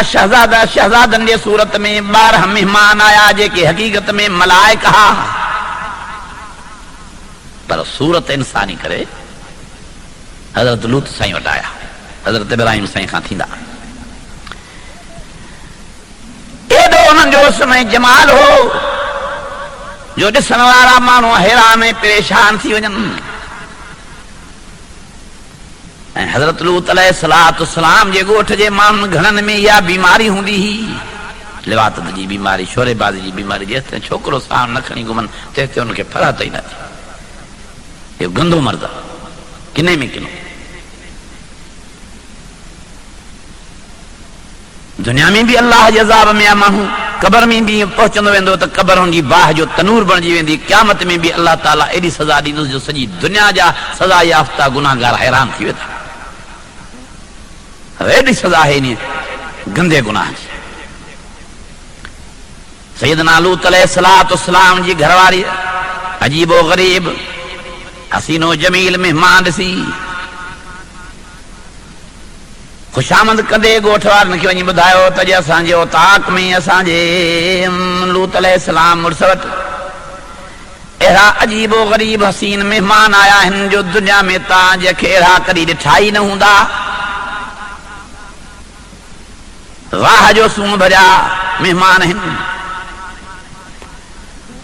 शहजादा शहजादन जे सूरत में 12 मेहमान आया जेके हकीकत में मलाइका पर सूरत इंसानी करे हजरत लूत साईं वटि आया। हजरत इब्राहिम साईं खां थींदा एॾो उन्हनि जो समय जमाल हो जो ॾिसण वारा माण्हू हैरान ऐं परेशान थी वञनि। ऐं हज़रत लूत अलैहिस्सलाम जे ॻोठ जे माण्हुनि घणनि में इहा बीमारी हूंदी हुई, लिवातत जी बीमारी, शोरेबाज़ी जी बीमारी। जेसिताईं छोकिरो साण न खणी घुमनि तेसिताईं हुनखे फरात ई न थी। इहो गंदो मर्द किने में किनो। दुनिया में भी अल्लाह जे अज़ाब में माण्हू क़बर में भी पहुचंदो वेंदो त क़बर हुनजी बाह जो तनूर बणिजी वेंदी। क़यामत में भी अल्लाह ताला एॾी सज़ा ॾींदुसि जो सॼी दुनिया जा सज़ा याफ़्ता गुनाहगार हैरान थी वेंदा। एॾी सज़ा आहे इन गंदे गुनाह जी। सैयदना लूत अलैहिस्सलाम जी घरवारी अजीबो गरीब हसीनो जमील मेहमान ॾिसी खुशामद कंदे ॻोठ वारनि खे वञी ॿुधायो त जे असांजे ओताक में असांजे लूत अलैहिस्सलाम मुड़ुस वटि अहिड़ा अजीबो गरीब हसीन मेहमान आया आहिनि जो दुनिया में तव्हां जंहिंखे अहिड़ा कॾहिं ॾिठा ई न हूंदा। वाह जो सूंह भरिया मेहमान आहिनि।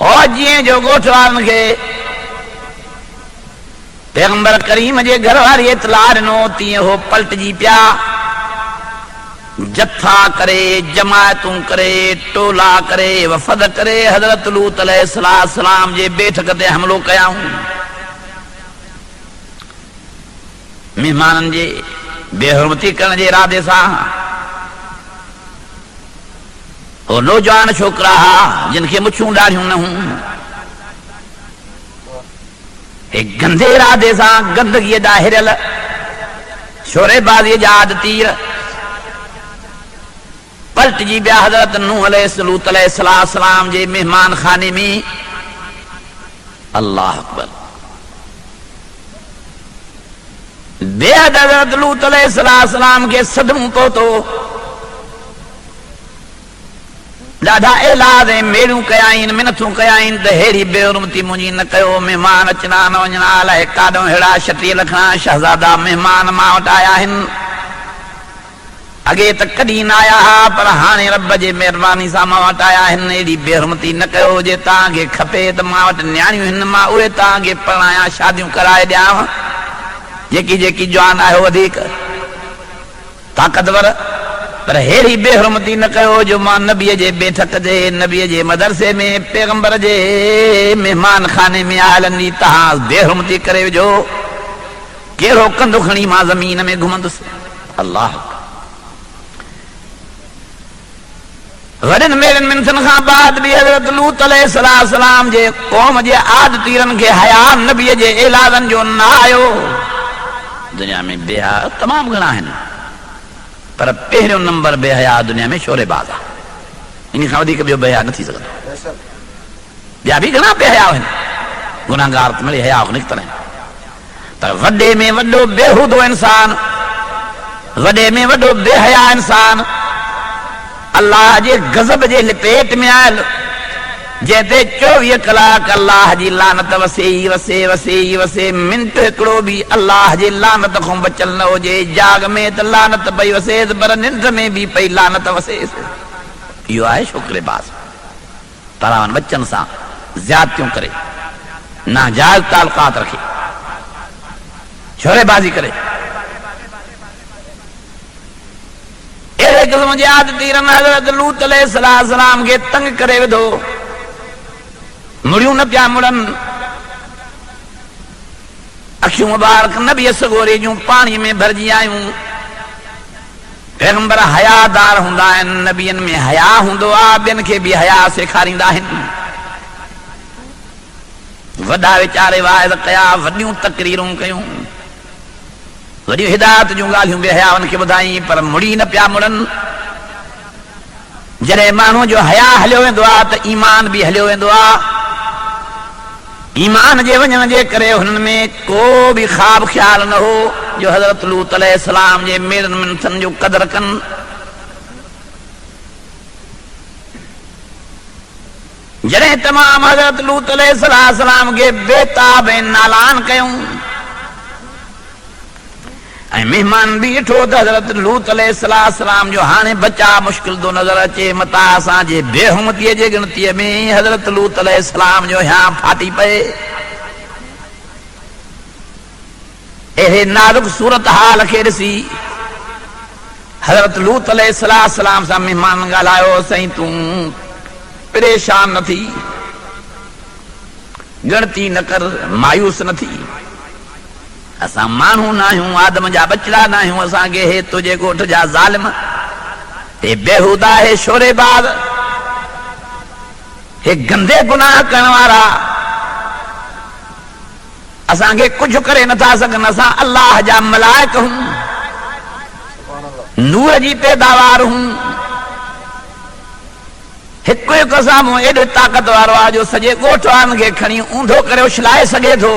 और जीअं जो ॻोठ वारनि खे पैगंबर करीम जे घर वारी इतला ॾिनो तीअं हो पलटजी पिया, जथा करे, जमायतूं करे, टोला करे, वफ़द करे हज़रत लूत अलैहिस्सलाम जे बैठक ते हमलो कयाऊं। मेहमाननि जे बेहुरमती करण जे इरादे सां हो नौजवान छोकिरा हुआ जिन खे मुछूं ॾाढ़ियूं न हुयूं, एक गंदे इरादे सां गंदगीअ जा हिरियल शोरेबाज़ीअ जा तीर पलटजी विया हज़रत नूह लूत अलैहिस्सलाम जे मेहमान खाने में। अल्लाह अकबर। बेहद हज़रत लूत अलैहिस्सलाम के सदमो पहुतो। ॾाढा इलाज ऐं मेड़ियूं कयाइन, मिनथूं कयाइन त हेड़ी बेहुरमती मुंहिंजी न कयो। मेहमान अचना न वञणा अलाए काॾो अहिड़ा 36 लखणा शहज़ादा मेहमान मां वटि आया आहिनि। अॻे त कॾहिं न आया हुआ पर हाणे रब जे महिरबानी सां मां वटि आया आहिनि। एॾी बेहुरमती न कयो। जे तव्हांखे खपे त मां वटि न्याणियूं आहिनि, मां उहे तव्हांखे परणाया, शादियूं कराए ॾियांव। जेकी जेकी जवान आहे वधीक ताक़तवर, पर हेड़ी बेहुरमती न कयो जो मां नबीअ जे बैठक जे, नबीअ जे मदरसे में, पैगंबर जे मेहमान खाने में आयलनि तव्हां बेहुरमती करे विझो। कहिड़ो कंधु खणी मां ज़मीन में घुमंदुसि। अल्लाह। वॾनि मेरनि मिनथनि खां बाद बि हज़रत लूत अलैहिस्सलाम जे क़ौम जे आदतीरनि खे हया नबीअ जे एलाज़नि जो न आयो। दुनिया में बेहया तमामु घणा आहिनि पर पहिरियों नंबर बेहया दुनिया में शोरेबाज़ आहे। इन खां वधीक ॿियो बेहया न थी सघंदो। ॿिया बि घणा बेहया आहिनि, गुनाहगार त मिली हया निकितल आहिनि, पर वॾे में वॾो बेहूदो इंसान, वॾे में वॾो बेहया इंसान अल्लाह जे गज़ब जे लपेट में आयल, जंहिंते 24 कलाक अल्लाह जी लानत वसे वसे वसे वसे। मिंट हिकिड़ो बि अल्लाह जी लानत खां बचल न हुजे। जाग में त लानत पई वसेसि पर निंड में बि पई लानत वसेसि। इहो आहे शोकरेबाज़। परावन बच्चनि सां ज़्यादतियूं करे, नाजायज़ तालुकात रखे, शोरेबाज़ी करे, अहिड़े क़िस्म जे आदतीरनि हज़रत लूत अलैहिस्सलाम खे तंग करे विधो। मुड़ियूं न पिया मुड़नि, अखियूं मुबारक नबी सगोरे जूं पाणी में भरिजी आयूं। पैगंबर हयादार हूंदा आहिनि, नबियनि में हया हूंदो आहे, ॿियनि खे बि हया सेखारींदा आहिनि। वॾा वीचारे वाइज़ कया, वॾियूं तकरीरूं कयूं, वॾियूं हिदायत जूं ॻाल्हियूं बि हयाउनि खे ॿुधाई, पर मुड़ी न पिया मुड़नि। जॾहिं माण्हू जो हया हलियो वेंदो आहे त ईमान बि हलियो वेंदो आहे। ईमान जे वञण जे करे हुननि में को बि ख़्वाब ख़्याल न हो जो हज़रत लूत अलैहिस्सलाम जे मेरनि मिनथनि जो क़दर कनि। जॾहिं तमाम हज़रत लूत अलैहिस्सलाम के बेताब नालान कयूं ऐं मेहमान भी ॾिठो त हज़रत लूत अलैहिस्सलाम जो हाणे बचा मुश्किल थो नज़र अचे मता असांजे बेहुमतीअ जे गिणतीअ में हज़रत लूत अलैहिस्सलाम जो यहाँ फाटी पए अहिड़े नाज़ुक सूरत हाल खे ॾिसी हज़रत लूत अलैहिस्सलाम सां मेहमान ॻाल्हायो साईं तूं परेशान न थी गिणती न कर मायूस न थी असां माण्हू न आहियूं आदम जा बचड़ा न आहियूं असांखे हे तुंहिंजे ॻोठ जा ज़ालिम हे बेहूदा हे शोरेबाज़ हे गंदे गुनाह करण वारा असांखे कुझु करे नथा सघनि असां अल्लाह जा मलाइक हूं नूह जी पैदावार हूं हिकु हिकु साम्हूं एॾो ताक़त वारो आहे जो सॼे ॻोठ वारनि खे खणी ऊंधो करे उछलाए सघे थो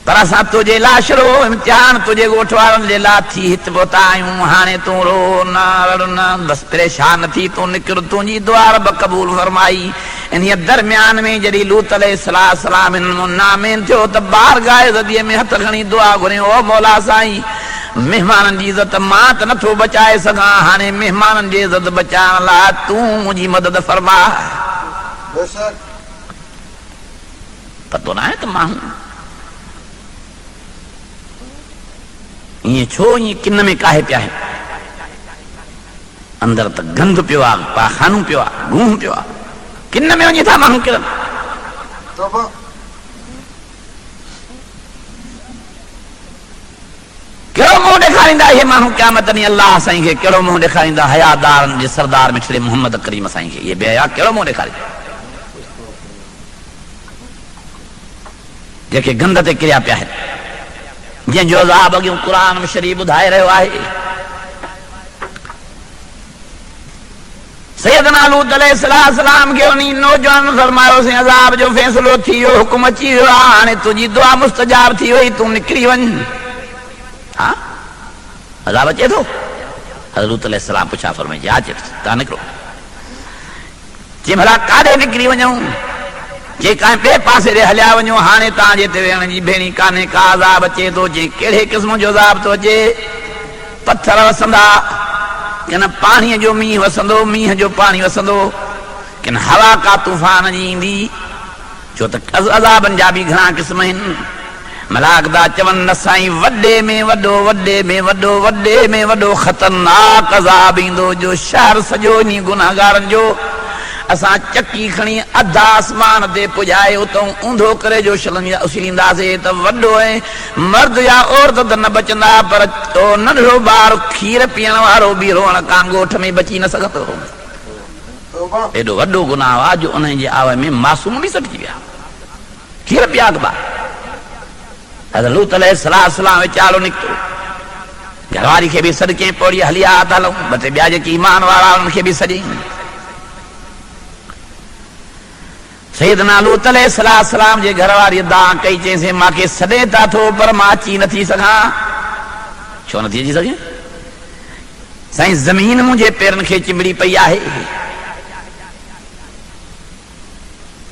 पर असां तुंहिंजे लाइ शुरू इम्तिहान तुंहिंजे ॻोठ वारनि जे लाइ थी हिते पहुता आहियूं हाणे तूं रो न रड़ न बसि परेशान न थी तूं निकिर तुंहिंजी दुआ रब क़बूल फरमाई इन दरमियान में जॾहिं लूत अलैहिस्सलाम नामेन थियो त बारगाह ज़दीअ में हथ खणी दुआ घुरियो ओ मौला साईं मेहमाननि जी इज़त मां त नथो बचाए सघां हाणे मेहमाननि जी इज़त बचाइण लाइ तूं मुंहिंजी मदद फरमा पतो न आहे त माण्हू ईअं छो ईअं किन में काहे पिया आहिनि अंदर त गंद पियो आहे पाखानू पियो आहे गूह पियो आहे किन में वञी था माण्हू किरनि कहिड़ो मुंहुं ॾेखारींदा इहे माण्हू क़यामत ॾींहुं अलाह साईं खे कहिड़ो मुंहुं ॾेखारींदा हयादारनि जे सरदार मिठड़े मोहम्मद करीम साईं खे इहे बेहया कहिड़ो मुंहुं ॾेखारींदा जेके गंद ते किरिया पिया आहिनि जंहिंजो अज़ाब अॻियूं क़ुरान शरीफ़ ॿुधाए रहियो आहे सैयदना लूत अलैहिस्सलाम खे उन नौजवान फरमायोसीं अज़ाब जो फ़ैसिलो थी वियो हुकुम अची वियो आहे हाणे तुंहिंजी दुआ मुस्तजाब थी वई तूं निकिरी वञ हा अज़ाब अचे थो हज़रत लूत अलैहिस्सलाम पुछा फरमाई हा अचे थो तव्हां निकिरो चई भला काॾे निकिरी वञूं जे कंहिं ॿिए पासे ॾे हलिया वञो हाणे तव्हांजे हिते वेहण जी भेणी कान्हे का अज़ाब अचे थो जे कहिड़े क़िस्म जो अज़ाब थो अचे पत्थर वसंदा किन पाणीअ जो मींहुं वसंदो मींहं जो पाणी वसंदो किन हवा का तूफ़ान जी ईंदी छो त अज़ाबनि जा बि घणा क़िस्म आहिनि मलाक दा चवनि न साईं वॾे में वॾो वॾे में वॾो वॾे में वॾो ख़तरनाक अज़ाब ईंदो जो शहर सॼो इन गुनाहगारनि जो असां चकी खणी अधा आसमान ते पुॼाए उतां ऊंधो करे जो उछलींदासीं त वॾो ऐं मर्द या औरत त न बचंदा पर नंढड़ो ॿार खीर पीअण वारो बि रोअण खां ॻोठ में बची न सघंदो एॾो वॾो गुनाह आहे जो उन जे आव में मासूम बि सटिजी विया खीर पिया ॿार हज़रत लूत अलैहिस्सलाम वीचारो निकितो घरवारी खे बि सॾु कयईं पौड़ी हली आ त हलूं ॿ टे ॿिया जेके ईमान वारा उन्हनि खे बि सॾियईं सैयदना लूत अलैहिस्सलाम जे घरवारी दां कई चईंसि मूंखे सॾे था थो पर मां अची नथी सघां छो नथी अची सघे साईं ज़मीन मुंहिंजे पेरनि खे चिंबड़ी पई आहे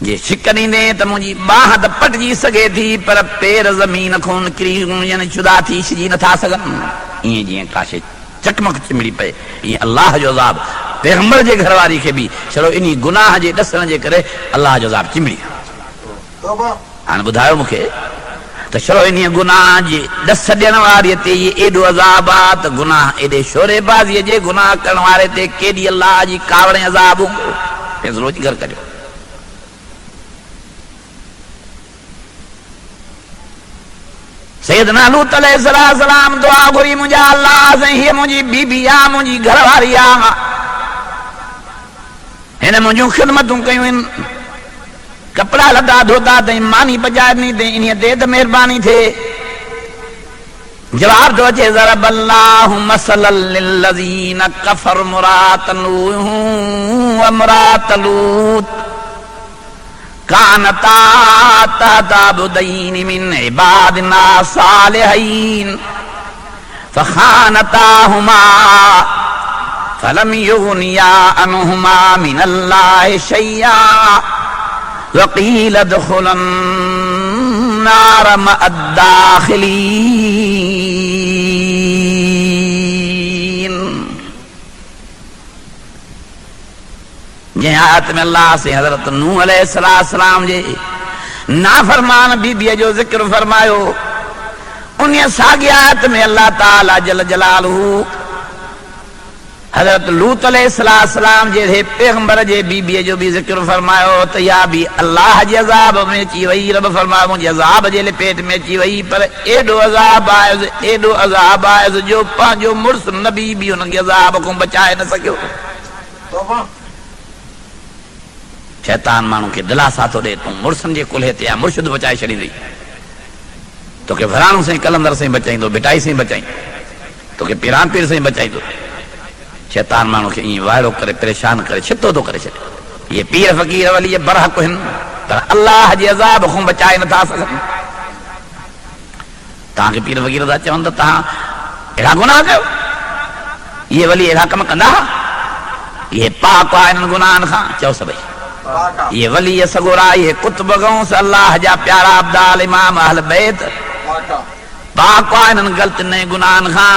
जे छिक ॾींदे त मुंहिंजी बाह त पटिजी सघे थी पर पेर ज़मीन खां निकिरी यानी जुदा थी छिजी नथा सघनि ईअं जीअं का शइ चकमक चिंबड़ी पए ईअं अलाह जो अज़ाब पैगंबर जे घरवारी खे बि छड़ो इन गुनाह जे ॾसण जे करे अलाह जो अज़ाब चिंबड़ी हाणे ॿुधायो मूंखे त छड़ो इन गुनाह जे ॾस ॾियण वारीअ ते इहे एॾो अज़ाब आहे त गुनाह एॾे शोरेबाज़ीअ जे गुनाह करण वारे ते केॾी अलाह जी कावड़े अज़ाब हूंदो फ़ैसिलो घर करियो सैयदना लूत अलैहिस्सलाम दुआ घुरी मुंहिंजा अलाह साईं हीअ मुंहिंजी बीबी आहे मुंहिंजी घरवारी आहे हिन मुंहिंजूं ख़िदमतूं कयूं आहिनि कपिड़ा लटा धोता अथई मानी पचाए ॾिनी अथई इन ते त महिरबानी थिए जवाब थो अचे ज़रब अल्लाहु मसलन लिल्लज़ीन कफ़र मुरात नूह व मुरात लूत कानता तहता अब्दैन मिन इबादिना सालिहीन फखानताहुमा फलम युगनिया अनहुमा मिनल्लाहि शैया वक़ील दुखुलन नार मअद्दाखिलीन। जंहिं आयत में अल्लाह से हज़रत नूह अलैहिस्सलाम जे नाफरमान बीबीअ जो ज़िक्र फरमायो, उन साॻी आयत में अल्लाह ताला जल जलालहू हज़रत लूत अलैहिस्सलाम जे पैगंबर जे बीबीअ जो भी ज़िक्र फरमायो त या भी अल्लाह जे अज़ाब में अची वई। रब फरमायो मुंहिंजे अज़ाब जे लपेट में अची वई, पर एॾो अज़ाब आयुसि जो पंहिंजो मुड़ुस नबी बि हुनखे अज़ाब खां बचाए न सघियो। शैतान माण्हू खे दिलासा थो ॾे, तूं मुड़ुसनि जे कुल्हे ते मुर्शिद बचाए छॾींदी, तोखे फलाणो साईं कलंदर साईं बचाईंदो, बिटाई साईं बचाईंदो, तोखे पीरान पीर साईं बचाईंदो। शैतान माण्हू खे ईअं वाइड़ो करे परेशान करे छितो थो करे छॾे। इहे पीर फ़कीर वली बरहक आहिनि, पर अल्लाह जे अज़ाब खां बचाए नथा सघनि। तव्हांखे पीर फ़कीर था चवनि त तव्हां अहिड़ा गुनाह कयो, इहे वली अहिड़ा कम कंदा, इहे पाक आहे हिननि गुनाहनि खां। चओ सभई ये वली सगोरा, ये कुतुब गौस अल्लाह जा प्यारा अब्दाल इमाम अहल बैत पाक आहिनि ग़लत नए गुनाहनि खां।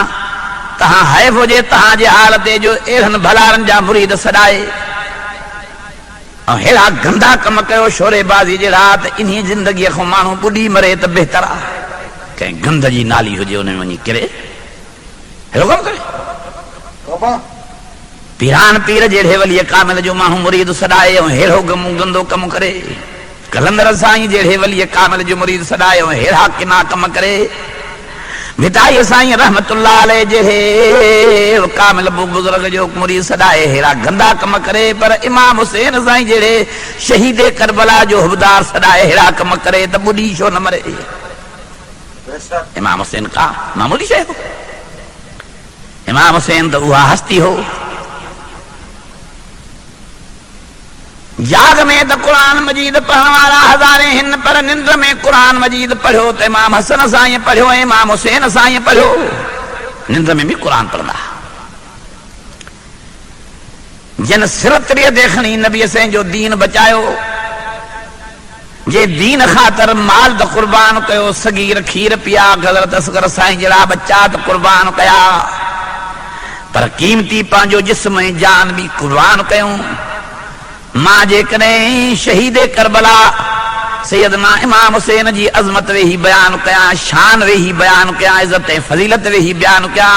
तहां हैफ़ हुजे तहां जे हाल ते जो अहिड़नि भलारनि जा मुरीद सॾाए ऐं अहिड़ा गंदा कम कयो शोरेबाज़ी जहिड़ा त इन्ही ज़िंदगीअ खां माण्हू ॿुॾी मरे त बहितर आहे। कंहिं गंद जी नाली हुजे उन में वञी किरे अहिड़ो कमु करे। पीरान पीर जहिड़े वलीअ कामिल जो माण्हू मुरीद सॾाए ऐं अहिड़ो गंदो कमु करे। कलंदर साईं जहिड़े वलीअ कामिल जो मुरीद सॾाए ऐं अहिड़ा किना कम करे। मिटाई साईं रहमतुल्लाह अलैह जहिड़े कामिल बुज़ुर्ग जो मुरीद सॾाए अहिड़ा गंदा कम करे। पर इमाम हुसैन साईं जहिड़े शहीद करबला जो हुबदार सॾाए अहिड़ा कम करे त ॿुॾी छो न मरे। इमाम हुसैन का मामूली शइ हो? इमाम हुसैन त उहा हस्ती हो। जाग में तो कुरान मजीद पढ़ने वाला हज़ारे हिन, पर निंद में कुरान मजीद पढ़ो तो इमाम हसन साईं पढ़ो, इमाम हुसैन साईं पढ़ो, निंद में भी कुरान पढ़ंदा। जिन सिरतरीअ देखणी नबी साईं जो दीन बचायो, जे दीन ख़ातिर माल त कुर्बान कयो, सगीर खीर पिया, हज़रत असगर साईं जहिड़ा बच्चा त कुर्बान कया, पर कीमती पंहिंजो जिस्म ऐं जान भी कुर्बान कयूं। मां जेकॾहिं शहीद करबला सैयदना इमाम हुसैन जी अज़मत वेही बयान कयां, शान वेही बयान कयां, इज़त ऐं फज़ीलत वेही बयान कयां,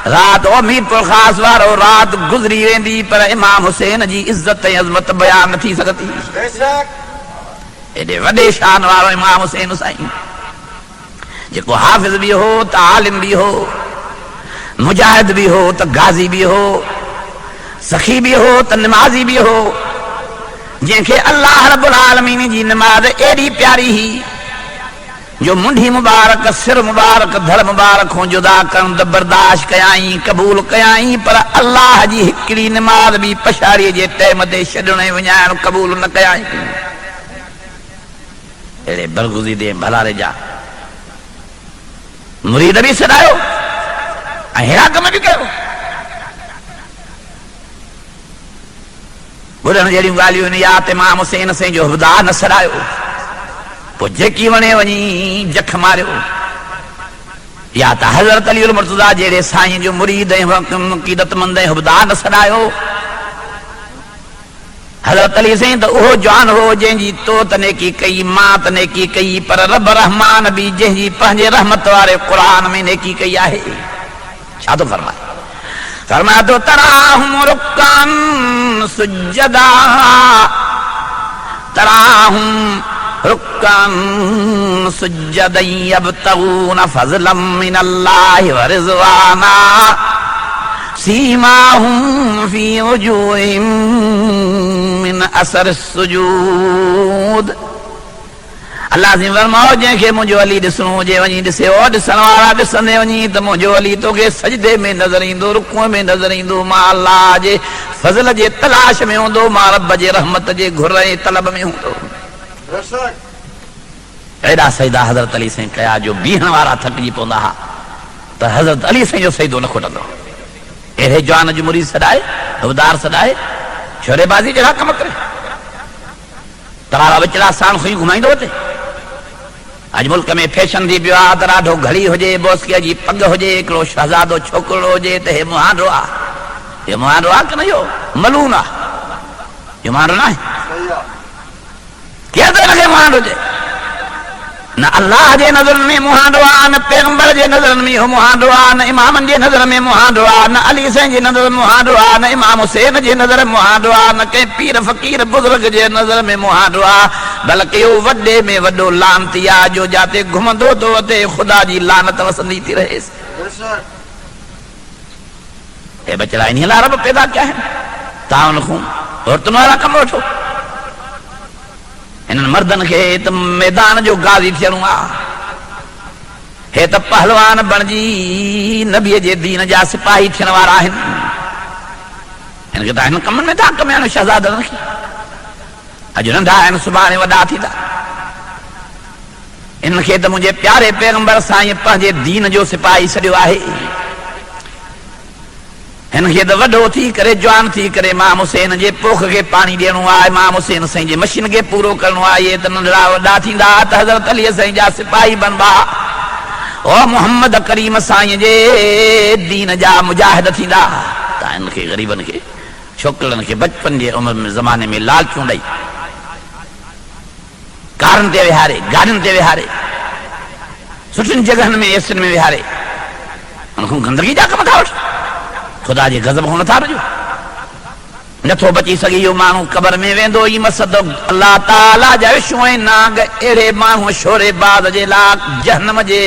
रात मीरपुर ख़ास वारो रात गुज़री वेंदी, पर इमाम हुसैन जी इज़त ऐं अज़मत बयान न थी सघंदी। एॾे वॾे शान वारो इमाम हुसैन साईं, जेको हाफ़िज़ भी हो त आलिम भी हो, मुजाहिद भी हो त गाज़ी भी हो, सखी भी हो त नमाज़ी भी हो, जंहिंखे अल्लाह रब्बुल आलमीन जी नमाज़ एॾी प्यारी ही जो मुंडी मुबारक, सिर मुबारक, धड़ मुबारक हो जुदा करण त बर्दाश्त कयाई, कबूल कयाई, पर अल्लाह जी हिकिड़ी नमाज़ भी पछाड़ीअ जे टाइम ते छॾण ऐं विञाइण कबूल न कयाई। अहिड़े बरगुज़ीदे भलारे जा मुरीद भी सॾायो ऐं अहिड़ा कम बि कयो। ॿुधण जहिड़ियूं ॻाल्हियूं आहिनि। या त इमाम हुसैन साईं जो हुबदार न सॾायो, पोइ जेकी वणे वञी जख मारियो, या त हज़रत अली मुर्तज़ा जहिड़े साईं जो मुरीद ऐं अक़ीदतमंद ऐं हुबदार न सॾायो। हज़रत अली साईं त उहो जवान हो जंहिंजी तो त नेकी कई, मां त नेकी कई, पर रब रहमान बि जंहिंजी पंहिंजे रहमत वारे क़ुरान में नेकी कई आहे। छा थो फरमाए? फरमाए तो तराहुम रुक्कान सुज्जदा, तराहुम रुक्कान सुज्जदन यब्तगून फज़लन मिनल्लाहि व रिज़वाना, सीमाहुम फी वजूहिहिम मिन असर सुजूद। अल्लाह जी फरमाओ जंहिंखे मुंहिंजो अली ॾिसणो हुजे वञी ॾिसे, ओ ॾिसण वारा ॾिसंदे वञी त मुंहिंजो अली तोखे सजदे में नज़र ईंदो, रुकूअ में नज़र ईंदो, मां अल्लाह जे फज़ल जे तलाश में हूंदो, मां रब जे रहमत जे घुर ऐं तलब में हूंदो। एॾा सजदा हज़रत अली साईं कया जो बीहण वारा थकिजी पवंदा हुआ, त हज़रत अली साईं जो सजदो न खुटंदो। अहिड़े जवान जो मुरीद सॾाए हवदार सॾाए छोरेबाज़ी जहिड़ा कम करे तरारा विचड़ा साण खुई घुमाईंदो हुते अॼु मुल्क में फैशन थी पियो आहे त ॾाढो घड़ी हुजे बोस्कीअ जी पग हुजे हिकिड़ो शहज़ादो छोकिरो हुजे त हे मुहांडो आहे हे मुहांडो आहे की न इहो मलून आहे इहो मुहांडो न आहे केरु थो हिनखे मुहांडो हुजे न अल्लाह जे नज़रनि में मुहांडो आहे न पैगंबर जे नज़रनि में इहो मुहांडो आहे न इमामनि जे नज़र में मुहांडो आहे न अली साईं जे नज़र में मुहांडो आहे न इमाम हुसैन जे नज़र में मुहांडो आहे न कंहिं पीर फ़क़ीर बुज़ुर्ग जे नज़र में मुहांडो आहे बल्कि इहो वॾे में वॾो लानती आहे जो जिते घुमंदो थो उते ख़ुदा जी लानत वसंदी थी रहेसि हे बचड़ा इन लाइ रब पैदा कया आहिनि तव्हां उनखां औरतुनि वारा कम वठो इन्हनि मर्दनि खे त मैदान जो गाज़ी थियणो आहे हे त पहलवान बणिजी नबीअ जे दीन जा सिपाही थियण वारा आहिनि हिनखे त हिन कमनि में था कमाइनि शहज़ादनि खे अॼु नंढा आहिनि सुभाणे वॾा थींदा इनखे त मुंहिंजे प्यारे पैगंबर साईं पंहिंजे दीन जो सिपाही सॾियो आहे हिनखे त वॾो थी करे जवान थी करे इमाम हुसैन जे पोख खे पाणी ॾियणो आहे इमाम हुसैन साईं जे मशीन खे पूरो करणो आहे इहे त नंढड़ा वॾा थींदा त हज़रत अली साईं जा सिपाही बनबा ओ मोहम्मद करीम साईं जे दीन जा मुजाहिद थींदा त हिनखे ग़रीबनि खे छोकिरनि खे बचपन जे उमिरि में ज़माने में लालचूं ॾेई कारनि ते विहारे गाॾियुनि ते विहारे सुठियुनि जॻहनि में एसियुनि में विहारे हुनखां गंदगी जा कम था वठो ख़ुदा जे गज़ब खां नथा रजो नथो बची सघे इहो माण्हू क़बर में वेंदो ई मसद अल्लाह ताला जा विशू ऐं नाग अहिड़े माण्हू शोरे बाज़ जे लाइ जहन्नम जे